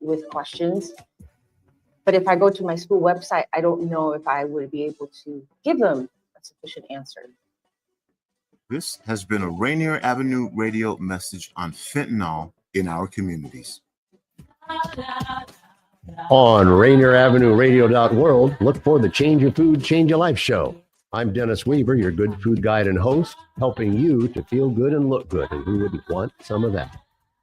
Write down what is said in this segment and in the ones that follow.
with questions. But if I go to my school website, I don't know if I would be able to give them a sufficient answer. This has been a Rainier Avenue radio message on fentanyl in our communities. On RainierAvenueRadio.world, look for the Change Your Food, Change Your Life show. I'm Dennis Weaver, your good food guide and host, helping you to feel good and look good, and who wouldn't want some of that?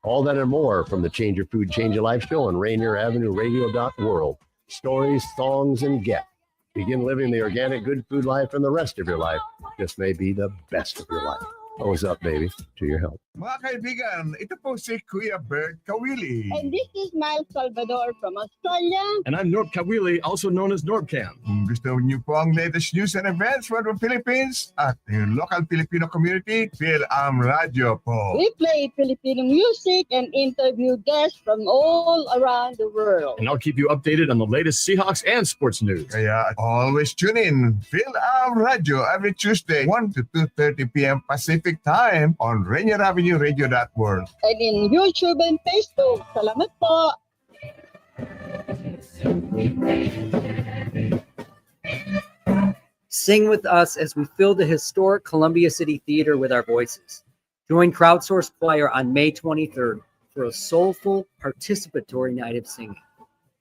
All that and more from the Change Your Food, Change Your Life show on RainierAvenueRadio.world. Stories, songs, and get. Begin living the organic good food life, and the rest of your life just may be the best of your life. Hose up, baby, to your help. Mga kaibigan, ito po si Kuya Bert Kawili. And this is Miles Salvador from Australia. And I'm Norb Kawili, also known as Norbcam. Kung gusto niyo po ang latest news and events from the Philippines at yung local Filipino community, Phil-Am Radio po. We play Filipino music and interview guests from all around the world. And I'll keep you updated on the latest Seahawks and sports news. Kaya always tune in Phil-Am Radio every Tuesday, 1 to 2:30 p.m. Pacific Time on Rainier Avenue Radio.world. And in YouTube and Facebook. Salamat po. Sing with us as we fill the historic Columbia City Theater with our voices. Join Crowdsource Choir on May 23rd for a soulful, participatory night of singing.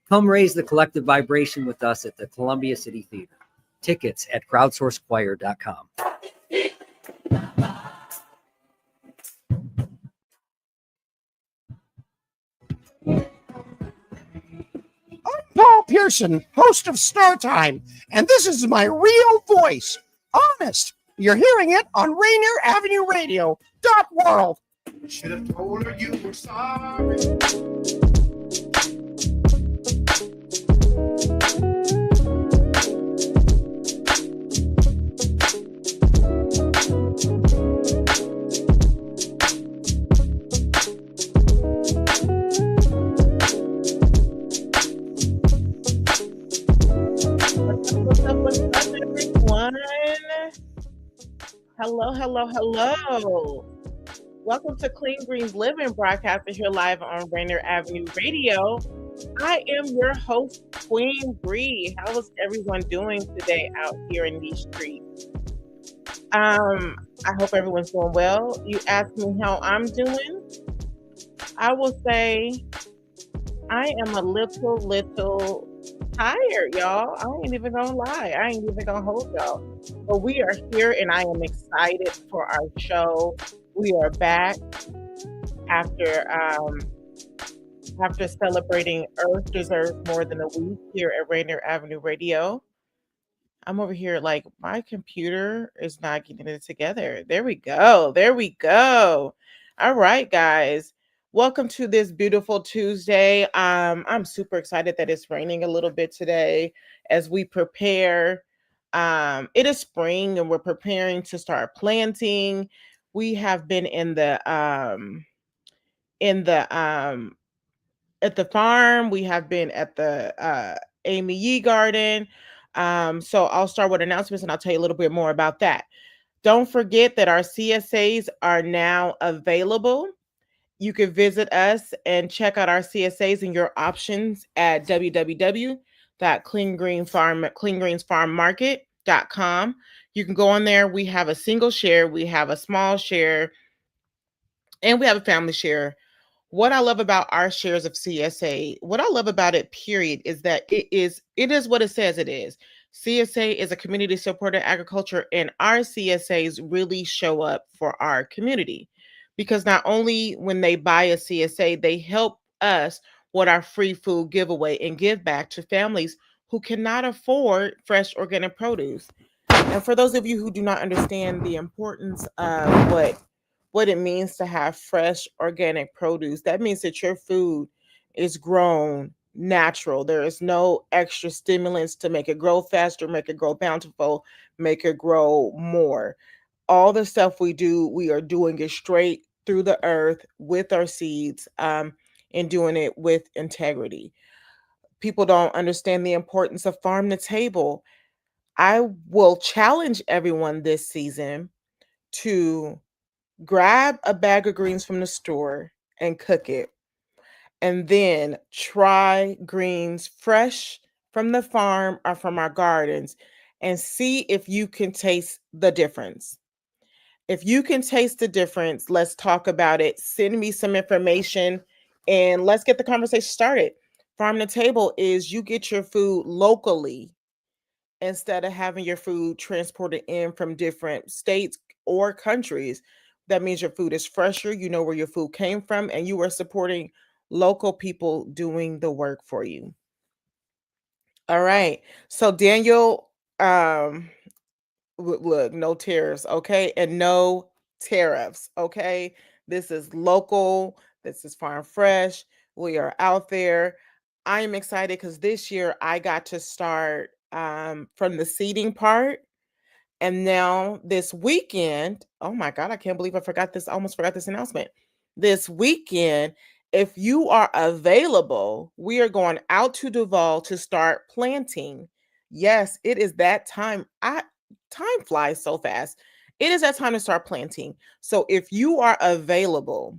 Come raise the collective vibration with us at the Columbia City Theater. Tickets at crowdsourcechoir.com. Paul Pearson, host of Star Time, and this is my real voice. Honest. You're hearing it on Rainier Avenue Radio.world. Should have told her you were sorry. What's up, everyone? Hello. Welcome to Clean Greens Living, broadcasting here live on Rainier Avenue Radio. I am your host, Queen Bree. How is everyone doing today out here in these streets? I hope everyone's doing well. You asked me how I'm doing. I will say I am a little tired, y'all. I ain't even gonna lie. I ain't even gonna hold y'all. But we are here and I am excited for our show. We are back after celebrating Earth Deserves More Than a Week here at Rainier Avenue Radio. I'm over here like my computer is not getting it together. There we go. All right, guys. Welcome to this beautiful Tuesday. I'm super excited that it's raining a little bit today as we prepare. It is spring and we're preparing to start planting. We have been at the farm. We have been at the Amy Yee Garden. So I'll start with announcements and I'll tell you a little bit more about that. Don't forget that our CSAs are now available. You can visit us and check out our CSAs and your options at www.cleangreensfarmmarket.com. You can go on there. We have a single share, we have a small share, and we have a family share. What I love about our shares of CSA, what I love about it, period, is that it is what it says it is. CSA is a community supported agriculture, and our CSAs really show up for our community. Because not only when they buy a CSA, they help us with our free food giveaway and give back to families who cannot afford fresh organic produce. And for those of you who do not understand the importance of what it means to have fresh organic produce, that means that your food is grown natural. There is no extra stimulants to make it grow faster, make it grow bountiful, make it grow more. All the stuff we do, we are doing it straight through the earth with our seeds, and doing it with integrity. People don't understand the importance of farm to table. I will challenge everyone this season to grab a bag of greens from the store and cook it. and then try greens fresh from the farm or from our gardens and see if you can taste the difference. If you can taste the difference, let's talk about it. Send me some information and let's get the conversation started. Farm to table is you get your food locally instead of having your food transported in from different states or countries. That means your food is fresher, you know where your food came from, and you are supporting local people doing the work for you. All right. So Daniel, look, no tariffs, okay? And no tariffs, okay? This is local. This is farm fresh. We are out there. I am excited because this year I got to start from the seeding part. And now this weekend, oh my God, I can't believe I forgot this. I almost forgot this announcement. This weekend, if you are available, we are going out to Duval to start planting. Yes, it is that time. Time flies so fast. It is that time to start planting. So if you are available,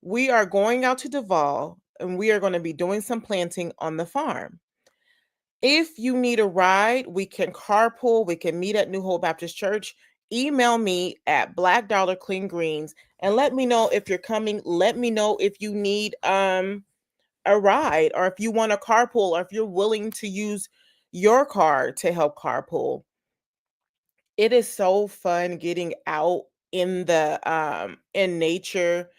we are going out to Duval and we are going to be doing some planting on the farm. If you need a ride, we can carpool. We can meet at New Hope Baptist Church. Email me at Black Dollar Clean Greens and let me know if you're coming. Let me know if you need a ride or if you want a carpool or if you're willing to use your car to help carpool. It is so fun getting out in the in nature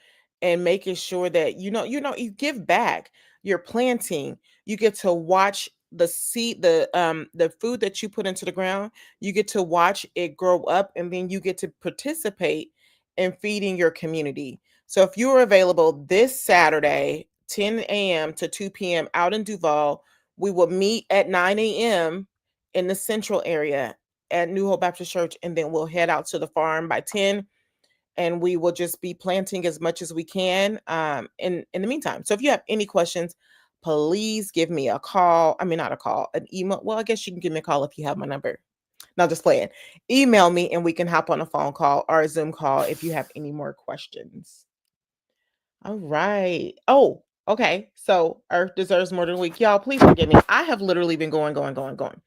and making sure that you give back. You're planting. You get to watch the seed, the food that you put into the ground. You get to watch it grow up, and then you get to participate in feeding your community. So if you're available this Saturday, 10 a.m. to 2 p.m. out in Duval, we will meet at 9 a.m. in the central area at New Hope Baptist Church, and then we'll head out to the farm by 10, and we will just be planting as much as we can in the meantime. So if you have any questions, please give me a call. I mean, not a call, an email. Well, I guess you can give me a call if you have my number. No, just playing. Email me and we can hop on a phone call or a Zoom call if you have any more questions. All right. Oh, okay. So Earth deserves more than a week. Y'all, please forgive me. I have literally been going.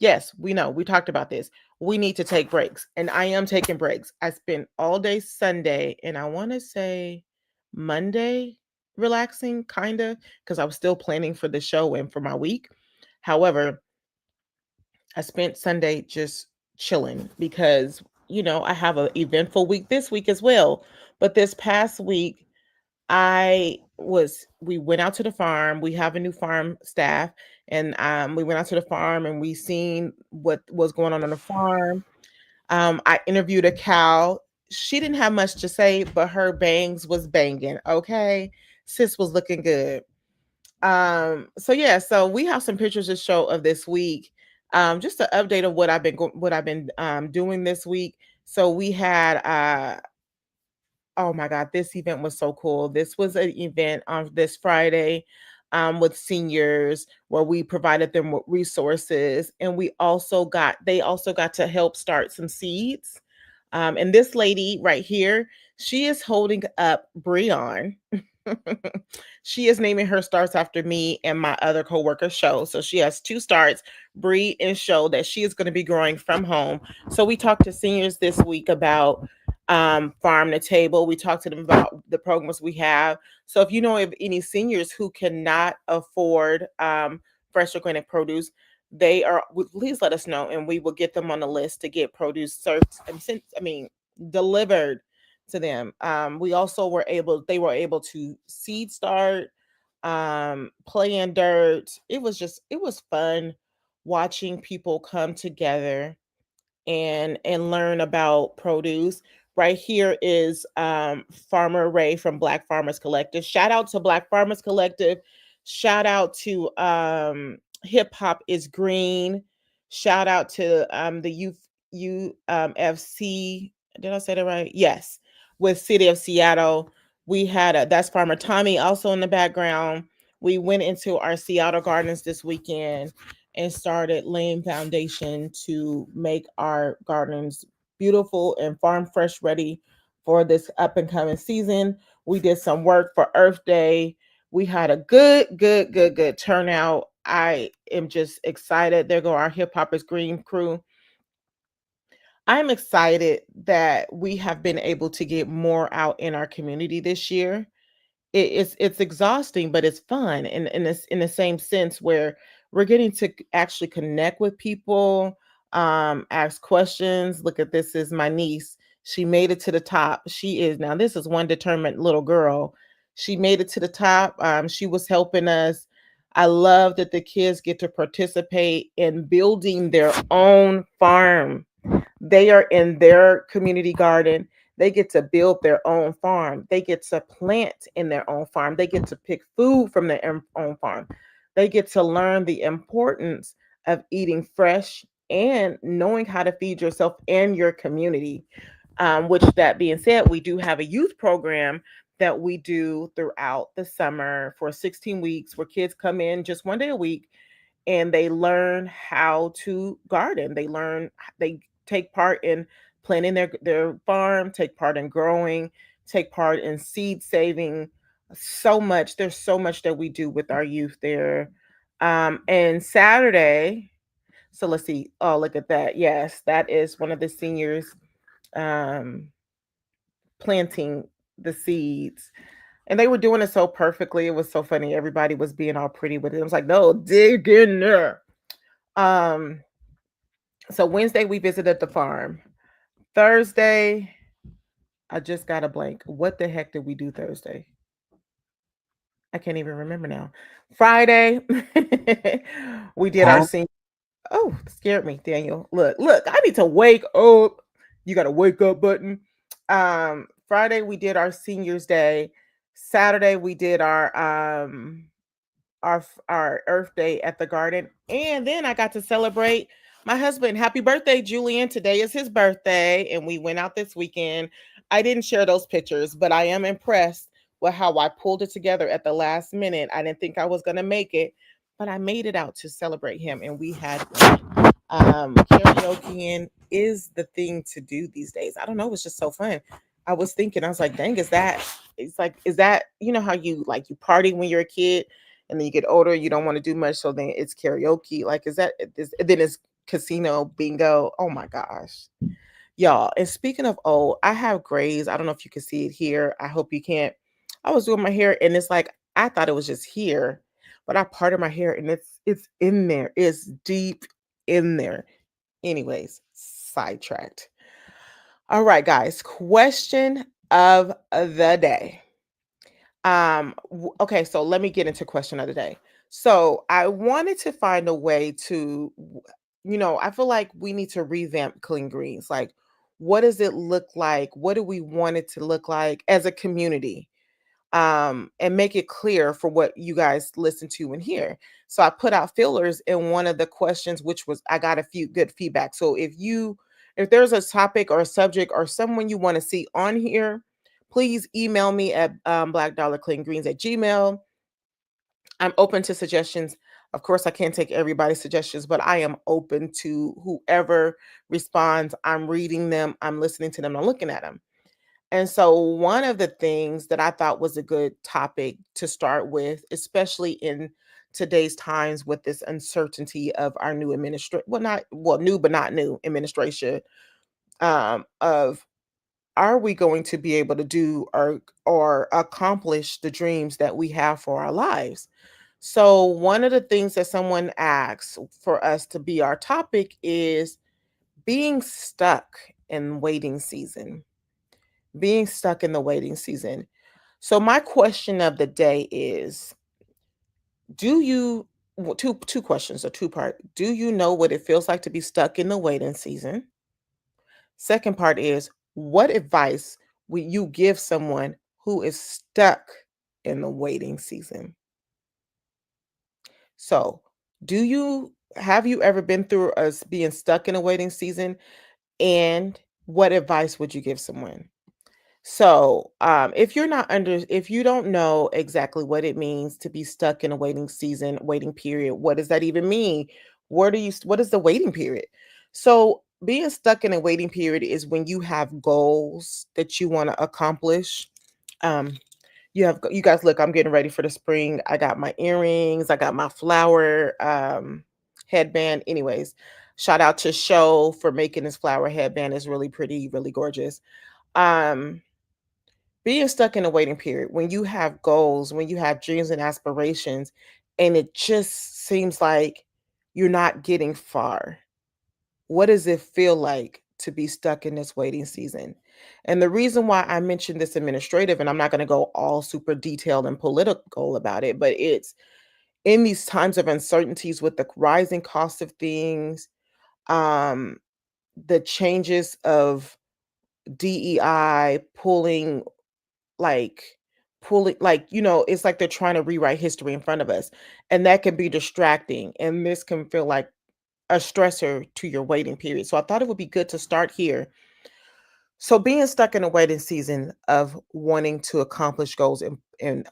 Yes, we know. We talked about this. We need to take breaks, and I am taking breaks. I spent all day Sunday, and I want to say Monday relaxing, kind of, because I was still planning for the show and for my week. However, I spent Sunday just chilling because, I have an eventful week this week as well. But this past week, we went out to the farm. We have a new farm staff, and we went out to the farm and we seen what was going on the farm. I interviewed a cow. She didn't have much to say, but her bangs was banging. Okay. Sis was looking good. So we have some pictures to show of this week. Just an update of what I've been doing this week. So we had oh my God, this event was so cool. This was an event on this Friday with seniors where we provided them with resources, and they also got to help start some seeds. And this lady right here, she is holding up Breon. She is naming her starts after me and my other coworker, Show. So she has 2 starts, Bree and Show, that she is going to be growing from home. So we talked to seniors this week about farm to table. We talked to them about the programs we have. So if you know of any seniors who cannot afford fresh organic produce, please let us know, and we will get them on the list to get produce served and delivered to them. They were able to seed start, play in dirt. It was fun watching people come together and learn about produce. Right here is Farmer Ray from Black Farmers Collective. Shout out to Black Farmers Collective. Shout out to Hip Hop is Green. Shout out to the UFC. Did I say that right? Yes. With City of Seattle. We had that's Farmer Tommy also in the background. We went into our Seattle gardens this weekend and started laying foundation to make our gardens beautiful and farm fresh ready for this up and coming season. We did some work for Earth Day. We had a good turnout. I am just excited. There go our Hip Hoppers Green crew. I'm excited that we have been able to get more out in our community this year. It's exhausting, but it's fun in the same sense where we're getting to actually connect with people, ask questions. Look at this is my niece. She made it to the top. She is now. This is one determined little girl. She made it to the top. She was helping us. I love that the kids get to participate in building their own farm. They are in their community garden. They get to build their own farm. They get to plant in their own farm. They get to pick food from their own farm. They get to learn the importance of eating fresh and knowing how to feed yourself and your community. Which, that being said, we do have a youth program that we do throughout the summer for 16 weeks where kids come in just one day a week and they learn how to garden. They take part in planting their farm, take part in growing, take part in seed saving. So much. There's so much that we do with our youth there. And Saturday, so let's see. Oh, look at that. Yes, that is one of the seniors planting the seeds. And they were doing it so perfectly. It was so funny. Everybody was being all pretty with it. I was like, no, dig in there. So Wednesday we visited the farm. Thursday, I just got a blank. What the heck did we do Thursday? I can't even remember now. Friday, we did our senior. Oh, scared me, Daniel. Look, I need to wake up. You got a wake up button. Friday, we did our seniors day. Saturday, we did our Earth Day at the garden. And then I got to celebrate my husband. Happy birthday, Julian. Today is his birthday, and we went out this weekend. I didn't share those pictures, but I am impressed with how I pulled it together at the last minute. I didn't think I was going to make it, but I made it out to celebrate him, and we had karaoke is the thing to do these days. I don't know. It's just so fun. I was like, dang, is that, you know how you party when you're a kid and then you get older, you don't want to do much. So then it's karaoke. Then it's casino bingo. Oh my gosh, y'all. And speaking of old, I have grays. I don't know if you can see it here. I hope you can't. I was doing my hair and it's like, I thought it was just here, but I parted my hair and it's in there. It's deep in there. Anyways, sidetracked. All right, guys. Question of the day. Okay, so let me get into question of the day. So I wanted to find a way to, I feel like we need to revamp Clean Greens. Like, what does it look like? What do we want it to look like as a community? And make it clear for what you guys listen to and hear. So I put out fillers in one of the questions, which was, I got a few good feedback. So if there's a topic or a subject or someone you want to see on here, please email me at blackdollarcleangreens@gmail.com. I'm open to suggestions. Of course, I can't take everybody's suggestions, but I am open to whoever responds. I'm reading them. I'm listening to them. I'm looking at them. And so one of the things that I thought was a good topic to start with, especially in today's times with this uncertainty of our new administration, new but not new administration, of are we going to be able to do or accomplish the dreams that we have for our lives? So one of the things that someone asked for us to be our topic is being stuck in waiting season. Being stuck in the waiting season. So my question of the day is, two questions, a two-part. Do you know what it feels like to be stuck in the waiting season? Second part is, what advice would you give someone who is stuck in the waiting season? So have you ever been through us being stuck in a waiting season? And what advice would you give someone? So, if you don't know exactly what it means to be stuck in a waiting period, what does that even mean? What is the waiting period? So, being stuck in a waiting period is when you have goals that you want to accomplish. you guys look, I'm getting ready for the spring. I got my earrings, I got my flower headband. Anyways, shout out to Show for making this flower headband. It's really pretty, really gorgeous. Um, being stuck in a waiting period, when you have goals, when you have dreams and aspirations, and it just seems like you're not getting far. What does it feel like to be stuck in this waiting season? And the reason why I mentioned this administrative, and I'm not going to go all super detailed and political about it, but it's in these times of uncertainties with the rising cost of things, um, the changes of DEI like it's like they're trying to rewrite history in front of us. And that can be distracting. And this can feel like a stressor to your waiting period. So I thought it would be good to start here. So being stuck in a waiting season of wanting to accomplish goals and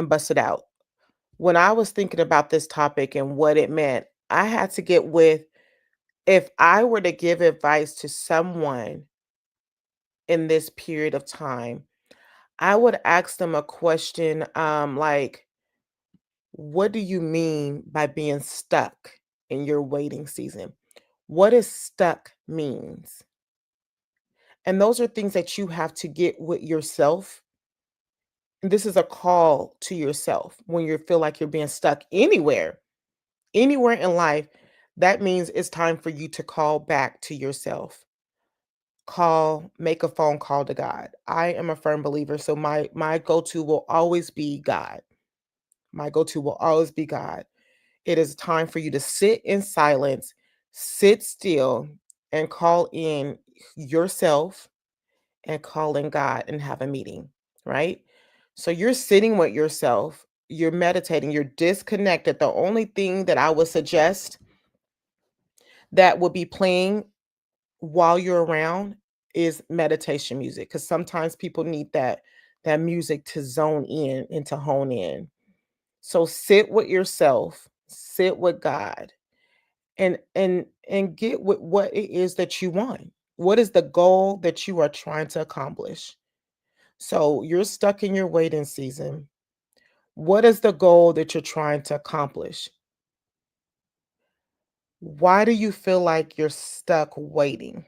bust it out. When I was thinking about this topic and what it meant, I had to get with, if I were to give advice to someone in this period of time, I would ask them a question like, what do you mean by being stuck in your waiting season? What does stuck means? And those are things that you have to get with yourself. And this is a call to yourself when you feel like you're being stuck anywhere in life. That means it's time for you to call back to yourself. Make a phone call to God. I am a firm believer. So my go-to will always be God. My go-to will always be God. It is time for you to sit in silence, sit still, and call in yourself and call in God and have a meeting, right? So you're sitting with yourself, you're meditating, you're disconnected. The only thing that I would suggest that will be playing while you're around is meditation music, because sometimes people need that music to zone in and to hone in. So sit with yourself, sit with God, and get with what it is that you want. What is the goal that you are trying to accomplish? So you're stuck in your waiting season. What is the goal that you're trying to accomplish? Why do you feel like you're stuck waiting?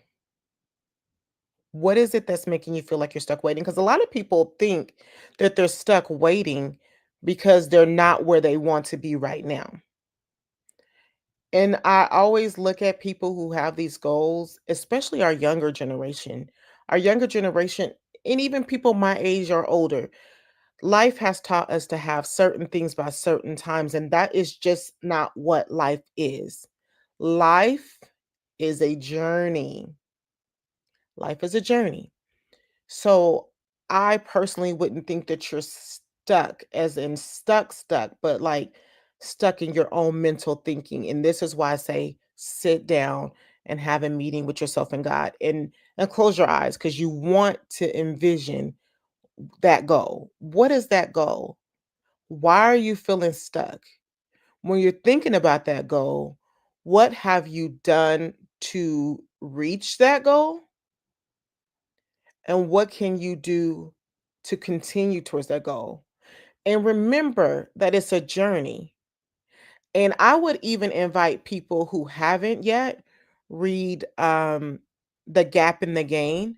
What is it that's making you feel like you're stuck waiting? Because a lot of people think that they're stuck waiting because they're not where they want to be right now. And I always look at people who have these goals, especially our younger generation. Our younger generation, and even people my age or older, life has taught us to have certain things by certain times, and that is just not what life is. Life is a journey. Life is a journey. So I personally wouldn't think that you're stuck, as in stuck, but like stuck in your own mental thinking. And this is why I say sit down and have a meeting with yourself and God, and close your eyes, because you want to envision that goal. What is that goal? Why are you feeling stuck? When you're thinking about that goal, what have you done to reach that goal? And what can you do to continue towards that goal? And remember that it's a journey. And I would even invite people who haven't yet read The Gap in the Gain,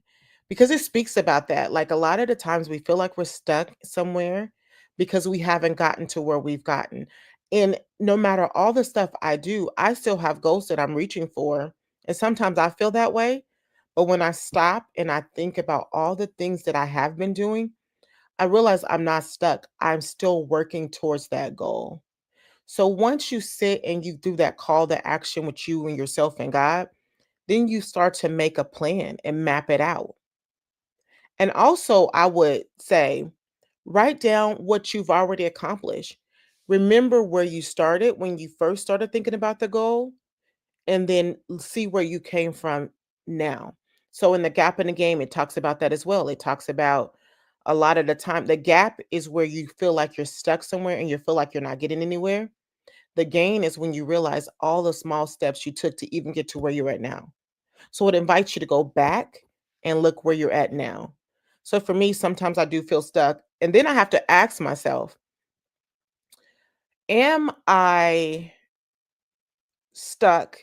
because it speaks about that. Like, a lot of the times we feel like we're stuck somewhere because we haven't gotten to where we've gotten. And no matter all the stuff I do, I still have goals that I'm reaching for. And sometimes I feel that way. But when I stop and I think about all the things that I have been doing, I realize I'm not stuck. I'm still working towards that goal. So once you sit and you do that call to action with you and yourself and God, then you start to make a plan and map it out. And also, I would say, write down what you've already accomplished. Remember where you started when you first started thinking about the goal, and then see where you came from now. So in The Gap in the Game, it talks about that as well. It talks about, a lot of the time, the gap is where you feel like you're stuck somewhere and you feel like you're not getting anywhere. The gain is when you realize all the small steps you took to even get to where you're at now. So it invites you to go back and look where you're at now. So for me, sometimes I do feel stuck. And then I have to ask myself, am I stuck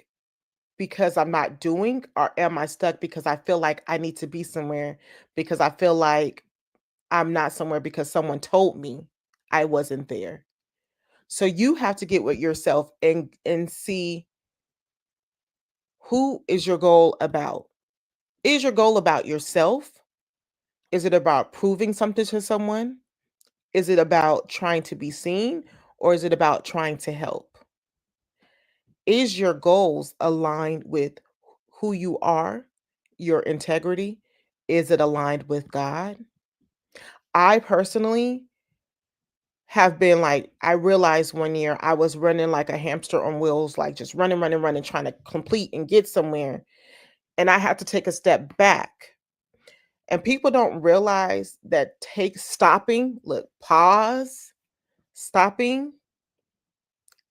because I'm not doing, or am I stuck because I feel like I need to be somewhere, because I feel like I'm not somewhere because someone told me I wasn't there? So you have to get with yourself and see, who is your goal about? Is your goal about yourself? Is it about proving something to someone? Is it about trying to be seen, or is it about trying to help? Is your goals aligned with who you are, your integrity? Is it aligned with God? I personally have been like, I realized one year I was running like a hamster on wheels, like just running, running, running, trying to complete and get somewhere. And I had to take a step back. And people don't realize that stopping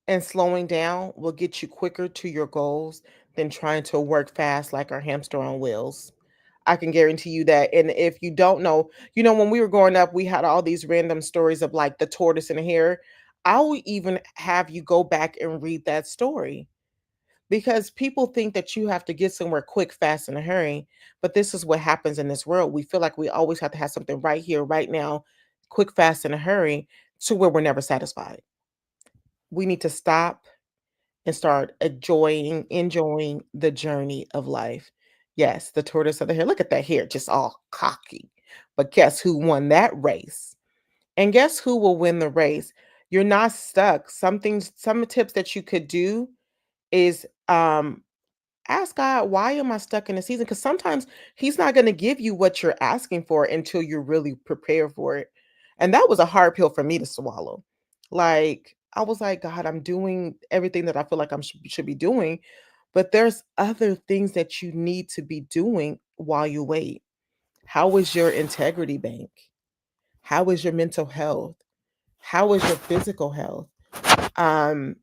and slowing down will get you quicker to your goals than trying to work fast like a hamster on wheels. I can guarantee you that. And if you don't know, when we were growing up, we had all these random stories of like the tortoise and the hare. I will even have you go back and read that story, because people think that you have to get somewhere quick, fast, in a hurry. But this is what happens in this world. We feel like we always have to have something right here, right now, quick, fast, in a hurry, to where we're never satisfied. We need to stop and start enjoying the journey of life. Yes, the tortoise of the hare. Look at that hare, just all cocky. But guess who won that race? And guess who will win the race? You're not stuck. Some tips that you could do is ask God, why am I stuck in a season? Because sometimes He's not going to give you what you're asking for until you're really prepared for it. And that was a hard pill for me to swallow. Like, I was like, God, I'm doing everything that I feel like I should be doing, but there's other things that you need to be doing while you wait. How is your integrity bank? How is your mental health? How is your physical health? Um,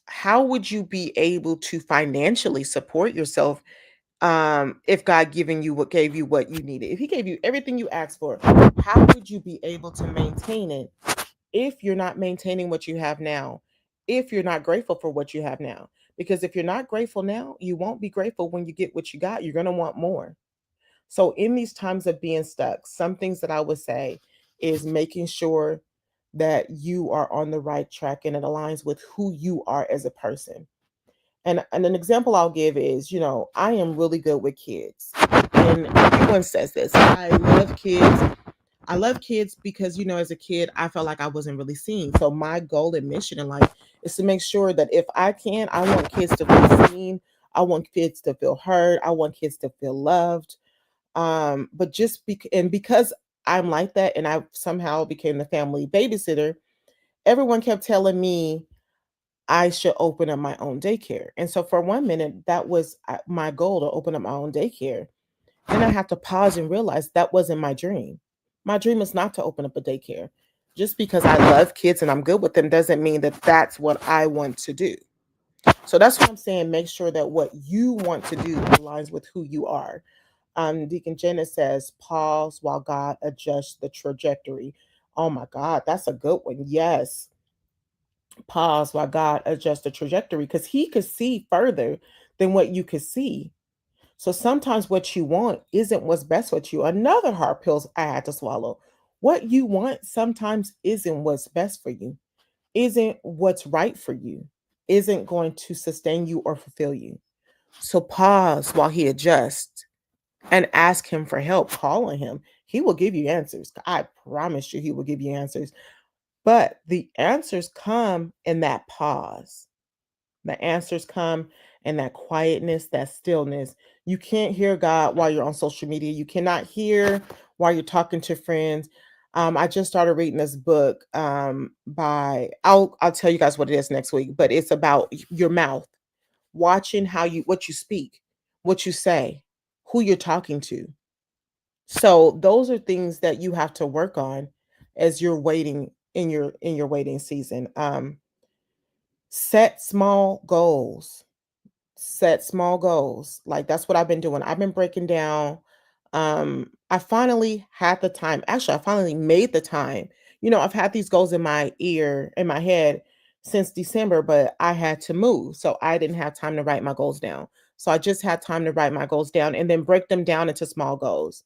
how would you be able to financially support yourself, if God gave you what you needed? If He gave you everything you asked for, how would you be able to maintain it if you're not maintaining what you have now? If you're not grateful for what you have now? Because if you're not grateful now, you won't be grateful when you get what you got. You're going to want more. So in these times of being stuck, some things that I would say is making sure that you are on the right track and it aligns with who you are as a person. And an example I'll give is, I am really good with kids. And everyone says this. I love kids. I love kids because, as a kid, I felt like I wasn't really seen. So my goal and mission in life is to make sure that if I can, I want kids to feel seen. I want kids to feel heard. I want kids to feel loved. But because I'm like that, and I somehow became the family babysitter, everyone kept telling me I should open up my own daycare. And so for 1 minute, that was my goal, to open up my own daycare. Then I have to pause and realize that wasn't my dream. My dream is not to open up a daycare. Just because I love kids and I'm good with them doesn't mean that that's what I want to do. So that's what I'm saying. Make sure that what you want to do aligns with who you are. Deacon Jenna says, pause while God adjusts the trajectory. Oh my God, that's a good one. Yes. Pause while God adjusts the trajectory, because He could see further than what you could see. So sometimes what you want isn't what's best for you. Another hard pill I had to swallow. What you want sometimes isn't what's best for you, isn't what's right for you, isn't going to sustain you or fulfill you. So pause while He adjusts and ask Him for help. Call on Him. He will give you answers. I promise you, He will give you answers. But the answers come in that pause. The answers come in that quietness, that stillness. You can't hear God while you're on social media. You cannot hear while you're talking to friends. I just started reading this book by I'll tell you guys what it is next week, but it's about your mouth, watching what you speak, what you say, who you're talking to. So those are things that you have to work on as you're waiting in your waiting season. Set small goals. Set small goals. Like, that's what I've been doing. I've been breaking down I finally had the time. Actually, I finally made the time. I've had these goals in my head since December, but I had to move. So I didn't have time to write my goals down. So I just had time to write my goals down and then break them down into small goals.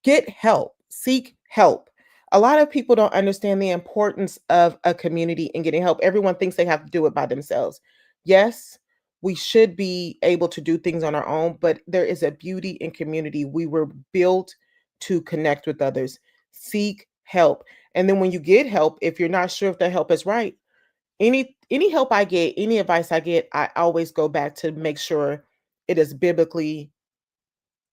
Get help, seek help. A lot of people don't understand the importance of a community and getting help. Everyone thinks they have to do it by themselves. Yes, we should be able to do things on our own, but there is a beauty in community. We were built to connect with others. Seek help. And then when you get help, if you're not sure if the help is right, any help I get, any advice I get, I always go back to make sure it is biblically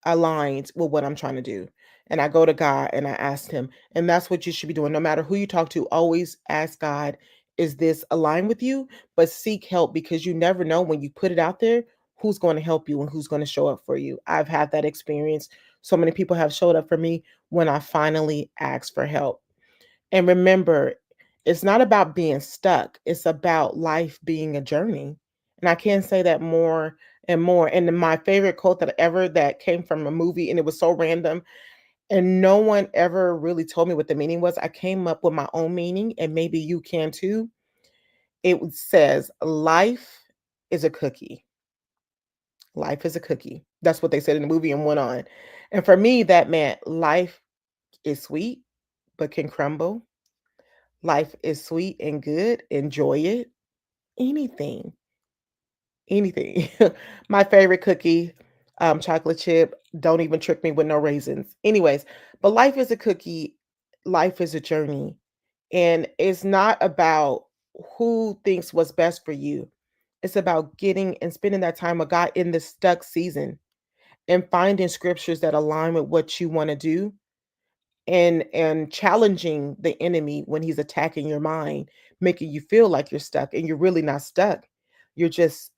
aligned with what I'm trying to do. And I go to God and I ask him. And that's what you should be doing. No matter who you talk to, always ask God, is this aligned with you? But seek help, because you never know when you put it out there, who's going to help you and who's going to show up for you. I've had that experience. So many people have showed up for me when I finally asked for help. And remember, it's not about being stuck. It's about life being a journey. And I can't say that more and more. And my favorite quote that came from a movie, and it was so random, and no one ever really told me what the meaning was. I came up with my own meaning, and maybe you can too. It says, life is a cookie. Life is a cookie. That's what they said in the movie and went on. And for me, that meant life is sweet, but can crumble. Life is sweet and good. Enjoy it. Anything. My favorite cookie, chocolate chip. Don't even trick me with no raisins. Anyways, but life is a cookie. Life is a journey. And it's not about who thinks what's best for you. It's about getting and spending that time with God in the stuck season and finding scriptures that align with what you want to do, and challenging the enemy when he's attacking your mind, making you feel like you're stuck, and you're really not stuck. You're just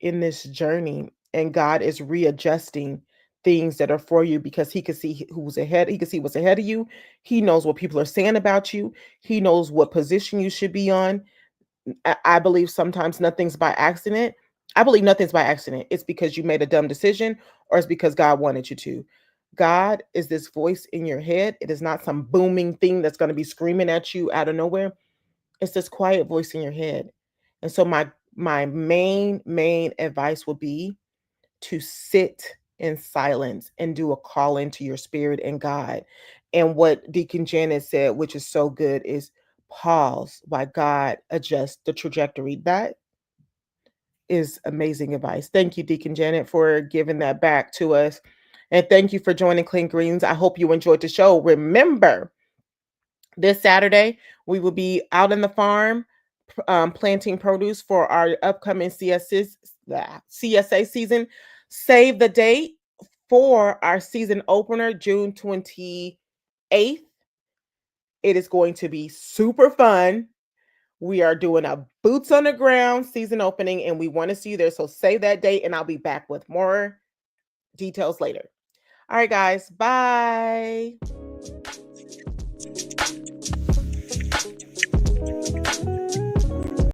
in this journey, and God is readjusting things that are for you, because he can see who's ahead. He can see what's ahead of you. He knows what people are saying about you. He knows what position you should be on. I believe sometimes nothing's by accident. I believe nothing's by accident. It's because you made a dumb decision, or it's because God wanted you to. God is this voice in your head. It is not some booming thing that's going to be screaming at you out of nowhere. It's this quiet voice in your head. And so my main advice would be to sit in silence and do a call into your spirit and God. And what Deacon Janet said, which is so good, is pause while God adjusts the trajectory. That is amazing advice. Thank you, Deacon Janet, for giving that back to us. And thank you for joining Clean Greens. I hope you enjoyed the show. Remember, this Saturday, we will be out in the farm planting produce for our upcoming CSA season. Save the date for our season opener, June 28th. It is going to be super fun. We are doing a boots on the ground season opening, and we want to see you there. So save that date, and I'll be back with more details later. All right, guys. Bye.